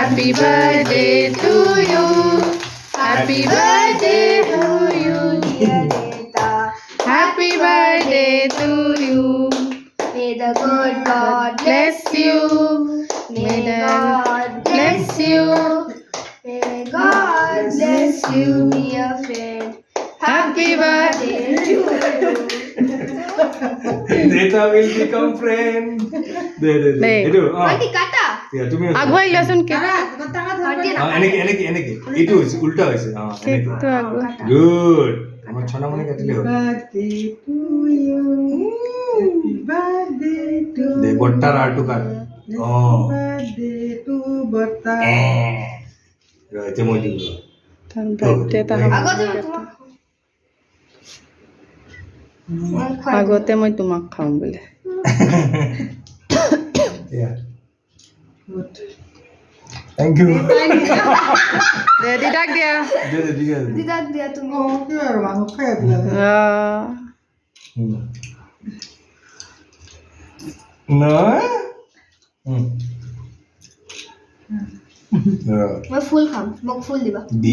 Happy birthday to you. Happy birthday to you, dear Neta. Happy birthday to you. May the good God bless you. May God bless you. May God bless you, dear friend. Happy birthday to you. Neta will become friend. দে এটো Mati kata. তুমি আগুৱাই লোৱাচোন cake এনেকে এইটো হৈছে উল্টা হৈছে কেকটো আগুৱাই গুড আমার ছনা মনে কাটিলে হল দে বট্টার আর টু কাট ও রয়েছে মই দিব তাৰ বাৰ্থডে এটা আগতে মই তোমাক খাম বোলে থ্যাংক ইউ দে দিদাক দিয়া দে ঠিক আছে Didak dia tu. না Mau full kam, mau full diba. দি